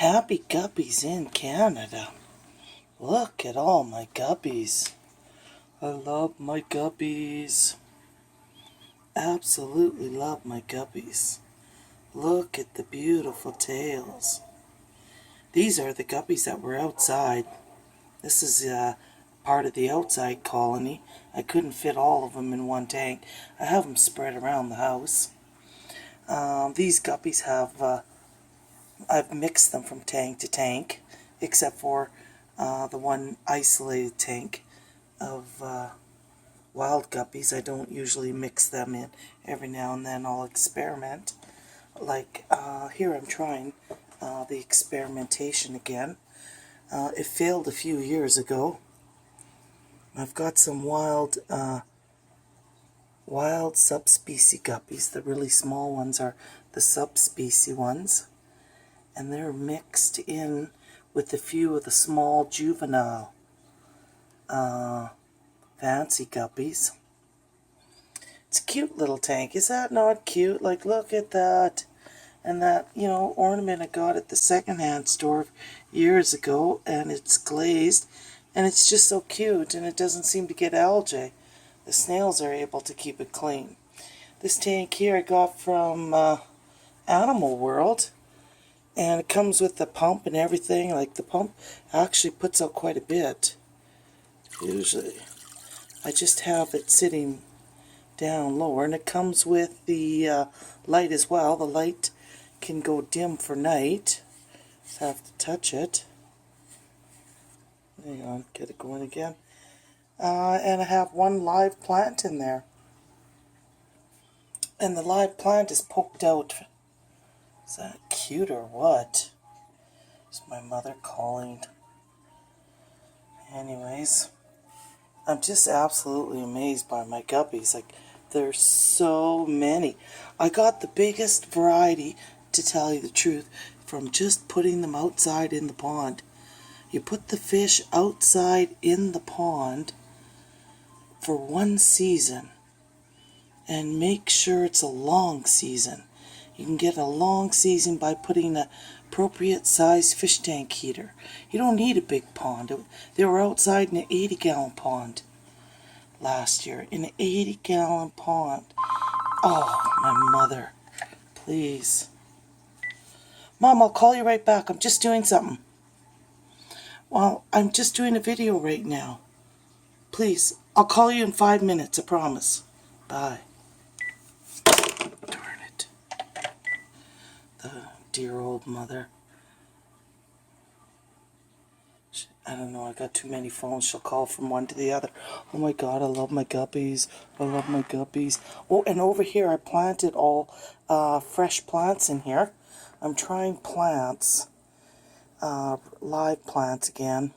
Happy guppies in Canada. Look at all my guppies. I love my guppies. Absolutely love my guppies. Look at the beautiful tails. These are the guppies that were outside. This is part of the outside colony. I couldn't fit all of them in one tank. I have them spread around the house. These guppies have, I've mixed them from tank to tank, except for the one isolated tank of wild guppies. I don't usually mix them in. Every now and then I'll experiment. Like here I'm trying the experimentation again. It failed a few years ago. I've got some wild subspecies guppies. The really small ones are the subspecies ones, and they're mixed in with a few of the small juvenile fancy guppies. It's a cute little tank. Is that not cute? Like, look at that. And that, you know, ornament I got at the secondhand store years ago, and it's glazed, and it's just so cute, and it doesn't seem to get algae. The snails are able to keep it clean. This tank here I got from Animal World, and it comes with the pump and everything. Like, the pump actually puts out quite a bit, usually. I just have it sitting down lower, and it comes with the light as well. The light can go dim for night. Just have to touch it. Hang on, get it going again. And I have one live plant in there. And the live plant is poked out. Is that cute or what? It's my mother calling. Anyways, I'm just absolutely amazed by my guppies. Like, there's so many. I got the biggest variety, to tell you the truth, from just putting them outside in the pond. You put the fish outside in the pond for one season and make sure it's a long season. You can get a long season by putting an appropriate size fish tank heater. You don't need a big pond. They were outside in an 80-gallon pond last year. In an 80-gallon pond. Oh, my mother. Please. Mom, I'll call you right back. I'm just doing something. Well, I'm just doing a video right now. Please, I'll call you in 5 minutes, I promise. Bye. Darn it. The dear old mother. I don't know, I got too many phones. She'll call from one to the other. Oh my God, I love my guppies. I love my guppies. Oh, and over here I planted all fresh plants in here. I'm trying plants, live plants again.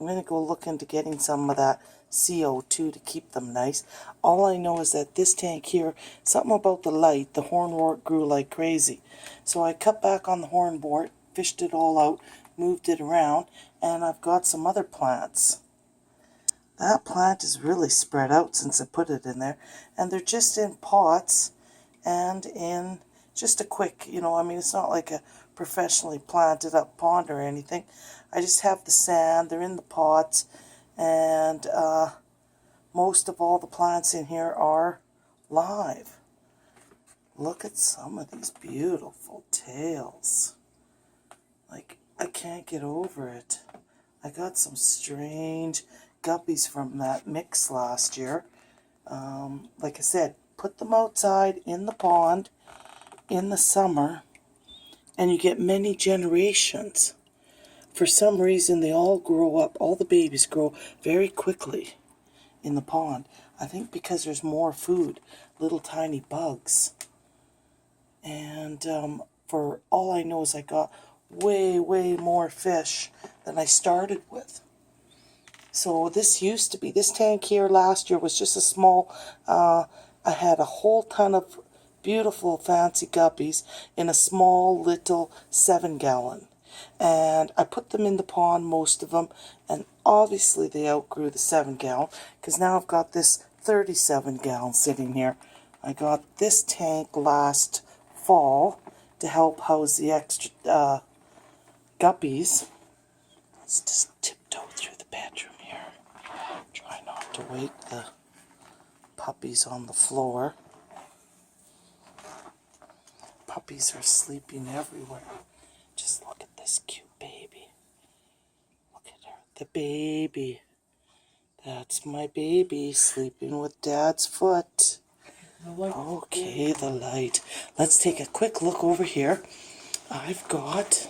I'm going to go look into getting some of that CO2 to keep them nice. All I know is that this tank here, something about the light, the hornwort grew like crazy. So I cut back on the hornwort, fished it all out, moved it around, and I've got some other plants. That plant is really spread out since I put it in there, and they're just in pots and in just a quick, you know, I mean, it's not like a professionally planted up pond or anything. I just have the sand, they're in the pots, and most of all the plants in here are live. Look at some of these beautiful tails. Like, I can't get over it. I got some strange guppies from that mix last year. Like I said, put them outside in the pond in the summer, and you get many generations. For some reason, they all grow up, all the babies grow very quickly in the pond. I think because there's more food, little tiny bugs. And for all I know is I got way, way more fish than I started with. So this used to be, this tank here last year was just a small, I had a whole ton of beautiful fancy guppies in a small little 7-gallon. And I put them in the pond, most of them, and obviously they outgrew the 7-gallon, because now I've got this 37-gallon sitting here. I got this tank last fall to help house the extra guppies. Let's just tiptoe through the bedroom here. Try not to wake the puppies on the floor. Puppies are sleeping everywhere. Just look at this cute baby. Look at her, the baby. That's my baby sleeping with Dad's foot. Okay, the light. Let's take a quick look over here. I've got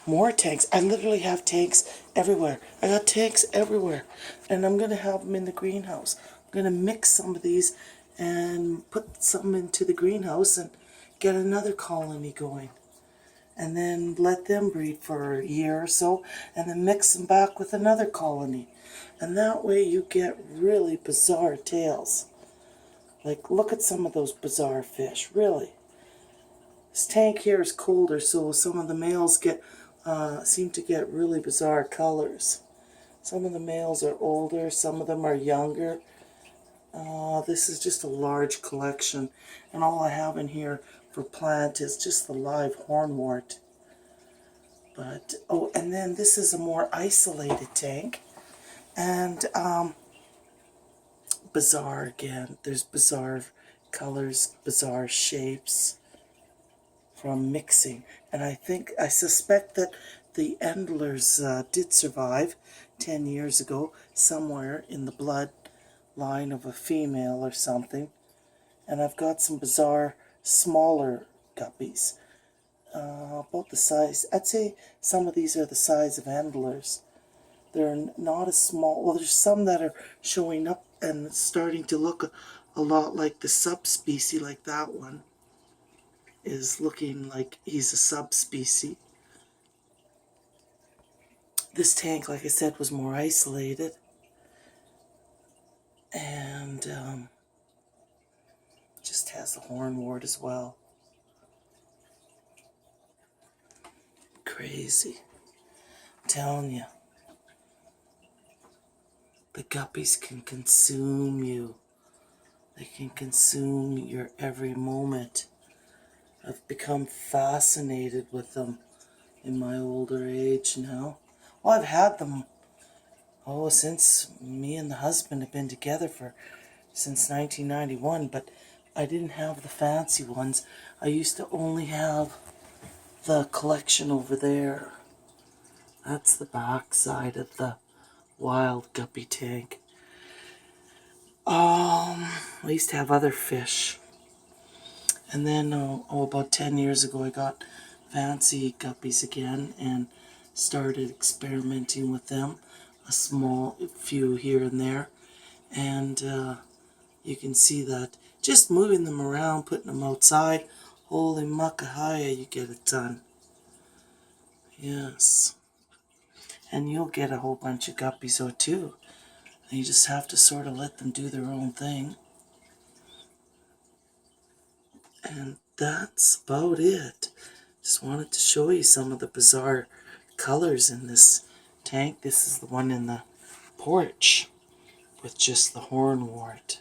more tanks. I literally have tanks everywhere. I got tanks everywhere. And I'm going to have them in the greenhouse. I'm going to mix some of these and put some into the greenhouse and get another colony going. And then let them breed for a year or so, and then mix them back with another colony. And that way you get really bizarre tails. Like, look at some of those bizarre fish, really. This tank here is colder, so some of the males seem to get really bizarre colors. Some of the males are older, some of them are younger. This is just a large collection, and all I have in here for plant is just the live hornwort. But, oh, and then this is a more isolated tank, and bizarre again. There's bizarre colors, bizarre shapes from mixing. And I suspect that the Endlers did survive 10 years ago somewhere in the bloodline of a female or something. And I've got some bizarre smaller guppies. About the size, I'd say some of these are the size of Endlers. They're not as small. Well, there's some that are showing up and starting to look a lot like the subspecies, like that one is looking like he's a subspecies. This tank, like I said, was more isolated, and just has the hornwort as well. Crazy. I'm telling you. The guppies can consume you. They can consume your every moment. I've become fascinated with them in my older age now. Well, I've had them, since me and the husband have been together since 1991, but I didn't have the fancy ones. I used to only have the collection over there. That's the back side of the wild guppy tank. I used to have other fish. And then, about 10 years ago, I got fancy guppies again and started experimenting with them. A small few here and there. And you can see that just moving them around, putting them outside, holy muckahaya, you get it done. Yes. And you'll get a whole bunch of guppies too. And you just have to sort of let them do their own thing. And that's about it. Just wanted to show you some of the bizarre colors in this tank. This is the one in the porch with just the hornwort.